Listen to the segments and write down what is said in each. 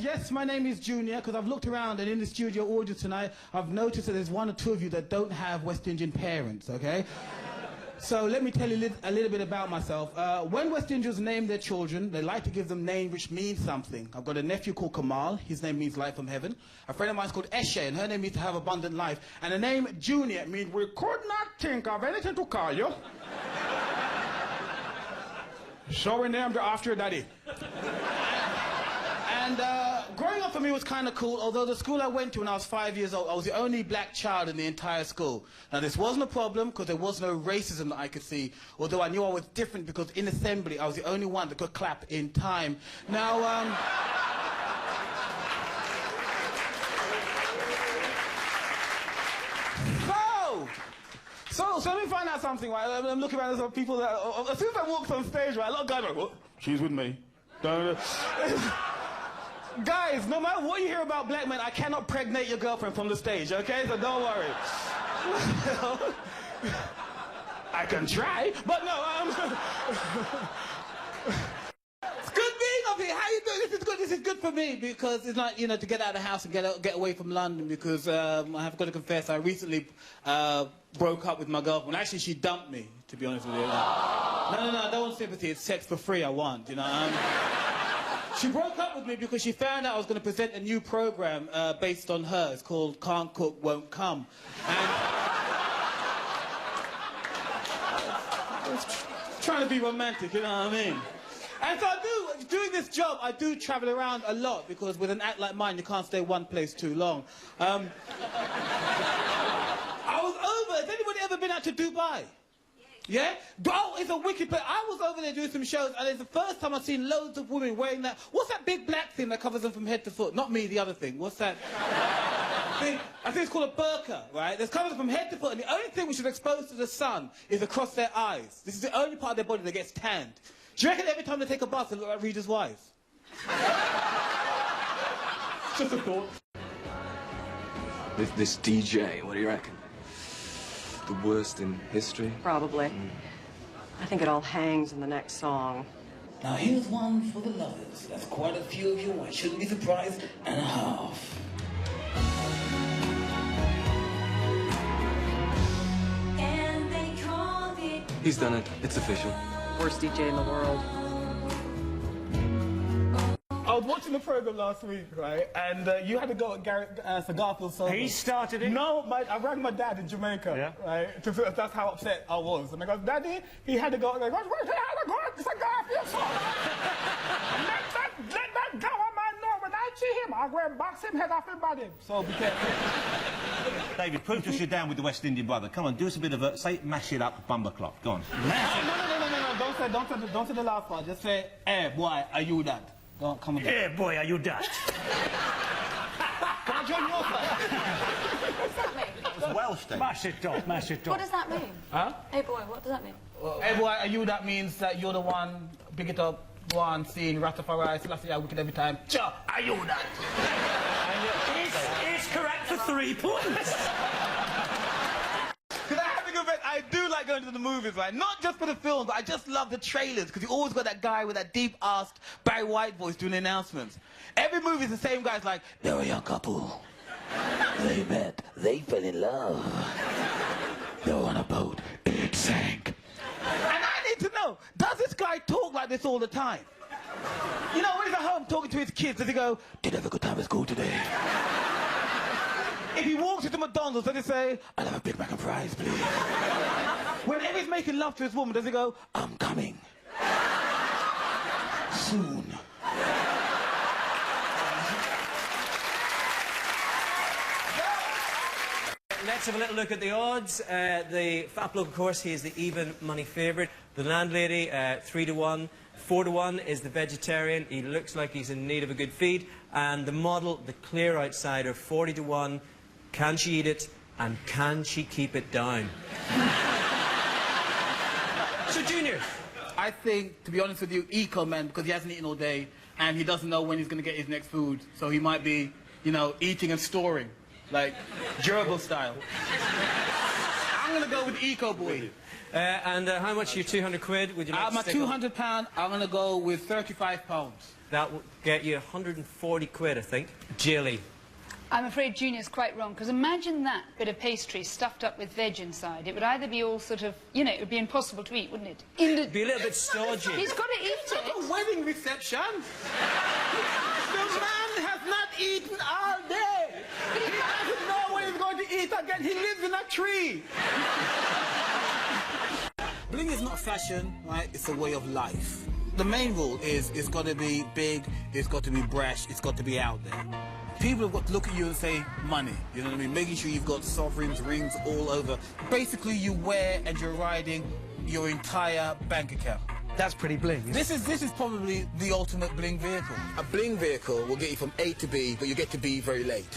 yes, my name is Junior, because I've looked around and in the studio audience tonight, I've noticed that there's one or two of you that don't have West Indian parents, okay? So let me tell you a little bit about myself. When West Indians name their children, they like to give them names which mean something. I've got a nephew called Kamal. His name means light from heaven. A friend of mine is called Eshe, and her name means to have abundant life. And the name Junior means we could not think of anything to call you. So we named her after your daddy. And growing up for me was kind of cool, although the school I went to when I was 5 years old, I was the only black child in the entire school. Now, this wasn't a problem because there was no racism that I could see, although I knew I was different because in assembly, I was the only one that could clap in time. Now, So let me find out something, right? I'm looking around at some people that, as soon as I walked on stage, right, a lot of guys are like, well, she's with me. Guys, no matter what you hear about black men, I cannot pregnate your girlfriend from the stage, okay? So don't worry. I can try, but no, It's good being up here. How you doing? This is good. This is good for me because it's like, you know, to get out of the house and get away from London because I have got to confess, I recently broke up with my girlfriend. Actually, she dumped me, to be honest with you. No, I don't want sympathy. It's sex for free I want, you know. She broke up with me because she found out I was going to present a new program based on her. It's called Can't Cook, Won't Come. And I was trying to be romantic, you know what I mean? And so doing this job, I do travel around a lot because with an act like mine, you can't stay one place too long. I was over. Has anybody ever been out to Dubai? Yeah? Oh, it's a wicked place. I was over there doing some shows, and it's the first time I've seen loads of women wearing that. What's that big black thing that covers them from head to foot? Not me, the other thing. What's that thing? I think it's called a burqa, right? It covers them from head to foot, and the only thing which is exposed to the sun is across their eyes. This is the only part of their body that gets tanned. Do you reckon every time they take a bath, they look like Reader's wives? Just a thought. This DJ, what do you reckon? The worst in history? Probably. I think it all hangs in the next song. Now here's one for the lovers. That's quite a few of you. I shouldn't be surprised and a half. And they called it. He's done it. It's official. Worst DJ in the world. I was watching the program last week, right? And you had to go at Sir Garfield's solo. He started it? No, I rang my dad in Jamaica, yeah. right? That's how upset I was. And I go, Daddy, he had to go. And I go, where's he had to go at Sir Garfield's solo? let that government know when I see him, I'll go and box him head off his body. So be careful. David, prove to us you're down with the West Indian brother. Come on, do us a bit of a, say, mash it up, bumper clock. Go on. No. Don't say the last part. Just say, hey, boy, are you that? Don't come on. Hey, boy, are you that? Can I join your side? What's that mean? It's Welsh, David. Mash it up, mash it What up. does that mean? Huh? Hey boy, what does that mean? Hey, boy, are you that means that you're the one, big it up, go on, sing, Rastafari, Selassie, wicked every time. Cha, are you that? It's correct for 3 points. Because I have to confess, I do like going to the movies, right? Not just for the films, but I just love the trailers, because you always got that guy with that deep-arsed Barry White voice doing the announcements. Every movie is the same guy's like, they're a young couple. They met, they fell in love. They were on a boat, it sank. And I need to know, does this guy talk like this all the time? You know, when he's at home talking to his kids, does he go, did you have a good time at school today? If he walks into McDonald's, does he say, I'll have a Big Mac and fries, please? Whenever he's making love to his woman, does he go, I'm coming. Soon. Let's have a little look at the odds. The fat bloke, of course, he is the even money favourite. The landlady, 3 to 1. 4 to 1 is the vegetarian. He looks like he's in need of a good feed. And the model, the clear outsider, 40 to 1. Can she eat it? And can she keep it down? So, Junior. I think, to be honest with you, Eco Man, because he hasn't eaten all day, and he doesn't know when he's going to get his next food. So he might be, you know, eating and storing, like, gerbil style. I'm going to go with Eco Boy. And how much are your 200 quid? Would you like to My stick on? £200, I'm going to go with £35. That will get you 140 quid, I think. Jilly. I'm afraid Junior's quite wrong, because imagine that bit of pastry stuffed up with veg inside. It would either be all sort of, you know, it would be impossible to eat, wouldn't it? Be a little bit stodgy. He's got to eat It's not it. a wedding reception. The man has not eaten all day. He doesn't know when he's going to eat again. He lives in a tree. Bling is not fashion, right? It's a way of life. The main rule is it's got to be big, it's got to be brash, it's got to be out there. People have got to look at you and say, money, you know what I mean? Making sure you've got sovereigns, rings all over. Basically, you wear and you're riding your entire bank account. That's pretty bling. This is probably the ultimate bling vehicle. A bling vehicle will get you from A to B, but you get to B very late.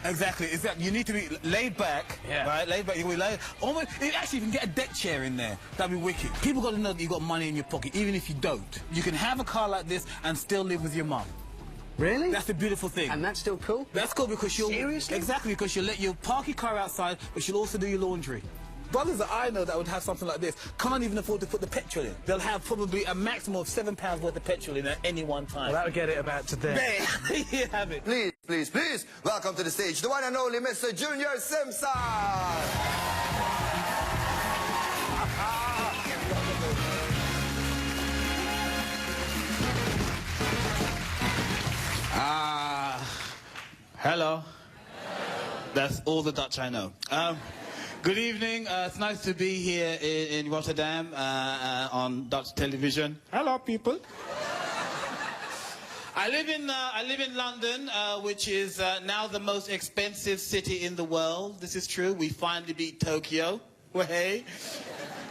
Exactly. You need to be laid back, right? Laid back. You will be laid. Almost. Actually, you can get a deck chair in there. That'd be wicked. People got to know that you got money in your pocket, even if you don't. You can have a car like this and still live with your mum. Really? That's the beautiful thing. And that's still cool? That's cool because you'll... Seriously? Exactly, because you'll let you park your car outside, but she'll also do your laundry. Brothers that I know that would have something like this can't even afford to put the petrol in. They'll have probably a maximum of £7 worth of petrol in at any one time. Well, that would get it about to there. There you have it. Please, please, please, welcome to the stage, the one and only Mr. Junior Simpson! Hello. That's all the Dutch I know. Good evening. It's nice to be here in Rotterdam on Dutch television. Hello, people. I live in London, which is now the most expensive city in the world. This is true. We finally beat Tokyo. Well, hey.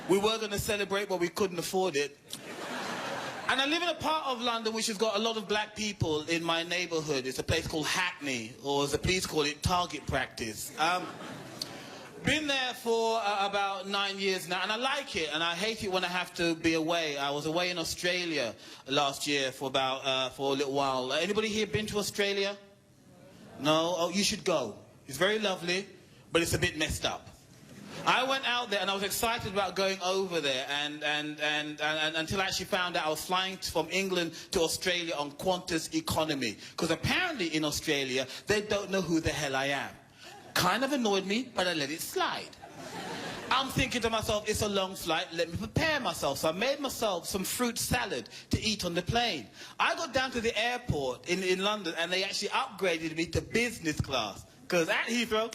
We were going to celebrate, but we couldn't afford it. And I live in a part of London which has got a lot of black people in my neighbourhood. It's a place called Hackney, or as the police call it, target practice. Been there for about 9 years now, and I like it, and I hate it when I have to be away. I was away in Australia last year for a little while. Anybody here been to Australia? No? Oh, you should go. It's very lovely, but it's a bit messed up. I went out there and I was excited about going over there and until I actually found out I was flying from England to Australia on Qantas economy. Because apparently in Australia, they don't know who the hell I am. Kind of annoyed me, but I let it slide. I'm thinking to myself, it's a long flight, let me prepare myself. So I made myself some fruit salad to eat on the plane. I got down to the airport in London and they actually upgraded me to business class. Because at Heathrow,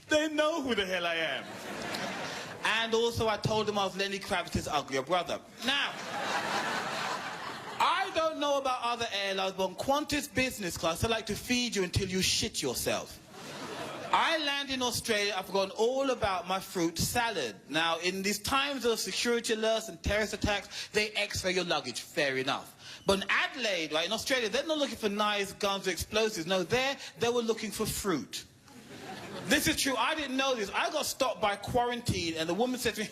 they know who the hell I am. And also I told them I was Lenny Kravitz's uglier brother. Now, I don't know about other airlines, but on Qantas business class, they like to feed you until you shit yourself. I land in Australia, I've forgotten all about my fruit salad. Now, in these times of security alerts and terrorist attacks, they x-ray your luggage, fair enough. But in Adelaide, right, in Australia, they're not looking for knives, guns, or explosives. No, they were looking for fruit. This is true. I didn't know this. I got stopped by quarantine, and the woman said to me,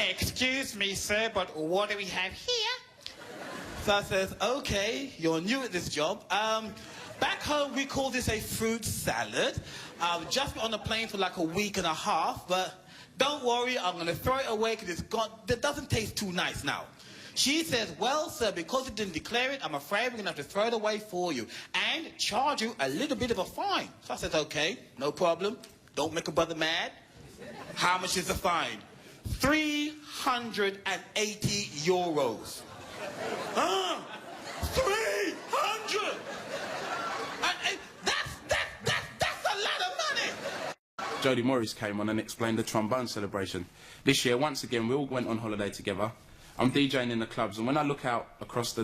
"Excuse me, sir, but what do we have here?" So I says, "Okay, you're new at this job. Back home, we call this a fruit salad. I've just been on a plane for like a week and a half, but don't worry, I'm going to throw it away because it doesn't taste too nice now." She says, "Well, sir, because you didn't declare it, I'm afraid we're going to have to throw it away for you and charge you a little bit of a fine." So I said, "Okay, no problem. Don't make a brother mad. How much is the fine?" 380 euros. 300! That's a lot of money! Jodie Morris came on and explained the trombone celebration. This year, once again, we all went on holiday together. I'm DJing in the clubs, and when I look out across the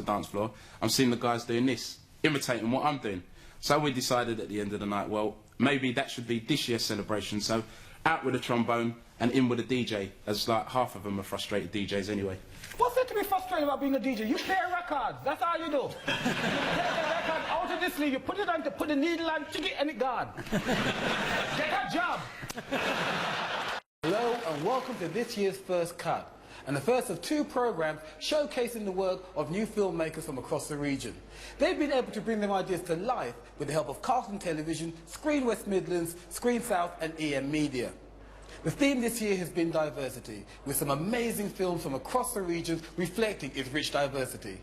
dance floor, I'm seeing the guys doing this, imitating what I'm doing. So we decided at the end of the night, well, maybe that should be this year's celebration. So out with a trombone and in with a DJ, as like half of them are frustrated DJs anyway. What's there to be frustrated about being a DJ? You play records, that's all you do. You take the record out of the sleeve, you put it on, put the needle on, chick it, and it gone. Get a job. Hello and welcome to this year's First Cut, and the first of 2 programs showcasing the work of new filmmakers from across the region. They've been able to bring their ideas to life with the help of Carlton Television, Screen West Midlands, Screen South and EM Media. The theme this year has been diversity, with some amazing films from across the regions reflecting its rich diversity.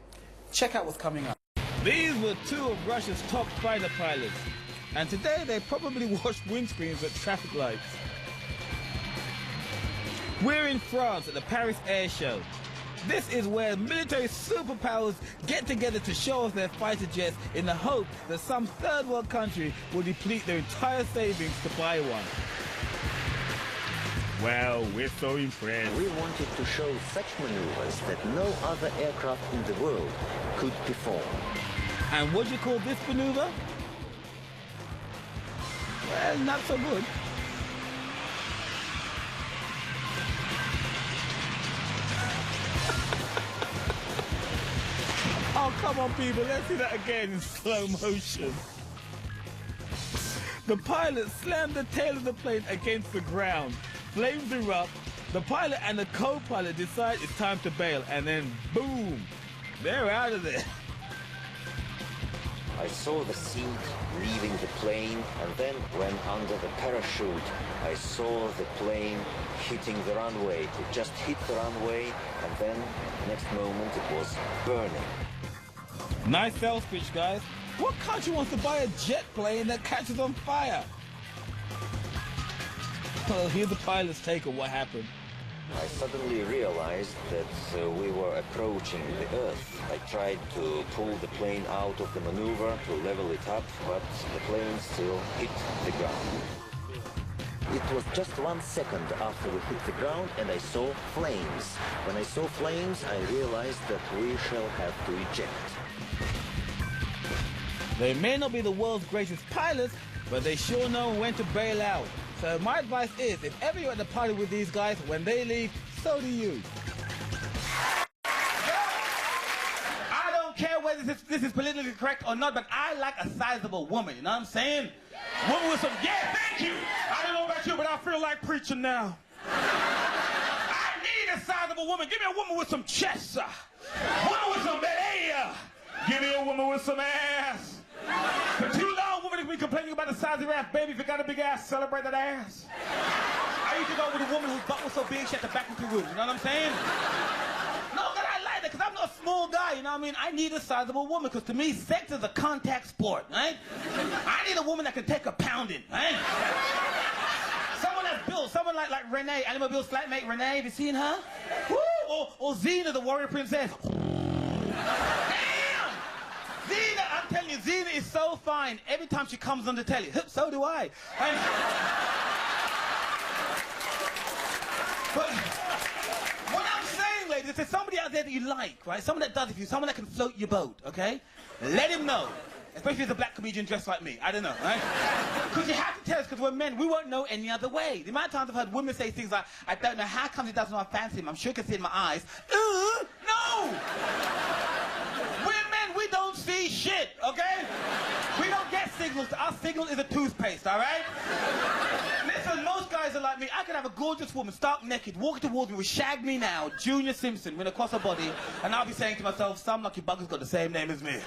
Check out what's coming up. These were two of Russia's top fighter pilots, and today they probably washed windscreens at traffic lights. We're in France at the Paris Air Show. This is where military superpowers get together to show off their fighter jets in the hope that some third world country will deplete their entire savings to buy one. Well, we're so impressed. We wanted to show such maneuvers that no other aircraft in the world could perform. And what do you call this maneuver? Well, not so good. Oh, come on, people, let's see that again in slow motion. The pilot slammed the tail of the plane against the ground. Flames erupt. The pilot and the co-pilot decide it's time to bail, and then boom, they're out of there. I saw the seat leaving the plane, and then when under the parachute, I saw the plane hitting the runway. It just hit the runway, and then next moment it was burning. Nice sales pitch, guys. What country wants to buy a jet plane that catches on fire? Well, here's the pilot's take of what happened. I suddenly realized that we were approaching the Earth. I tried to pull the plane out of the maneuver to level it up, but the plane still hit the ground. It was just 1 second after we hit the ground and I saw flames. When I saw flames, I realized that we shall have to eject. They may not be the world's greatest pilots, but they sure know when to bail out. So my advice is, if ever you're at the party with these guys, when they leave, so do you. I don't care whether this is politically correct or not, but I like a sizable woman, you know what I'm saying? Woman with some, yeah, thank you! I don't know about you, but I feel like preaching now. I need a sizable woman. Give me a woman with some chest. Woman with some belly. Give me a woman with some ass. For too long, women have been complaining about the size of your ass. Baby, if you got a big ass, celebrate that ass. I used to go with a woman whose butt was so big she had to back into rooms, you know what I'm saying? No, but I like that, because I'm not a small guy, you know what I mean? I need a sizable woman, because to me, sex is a contact sport, right? I need a woman that can take a pounding, right? Someone that's built, someone like Renee, Animal Bill's flatmate Renee, have you seen her? Woo! Or Xena, the warrior princess. Xena, I'm telling you, Xena is so fine. Every time she comes on the telly, so do I. But what I'm saying, ladies, if there's somebody out there that you like, right? Someone that does it for you, someone that can float your boat, okay? Let him know. Especially if it's a black comedian dressed like me. I don't know, right? Because you have to tell us, because we're men, we won't know any other way. The amount of times I've heard women say things like, I don't know how come he doesn't want to fancy him. I'm sure you can see it in my eyes. No! We're men, we don't see shit, okay? We don't get signals. Our signal is a toothpaste, all right? Listen, most guys are like me. I could have a gorgeous woman, stark naked, walking towards me with Shag Me Now, Junior Simpson, with across her body, and I'll be saying to myself, some lucky bugger's got the same name as me.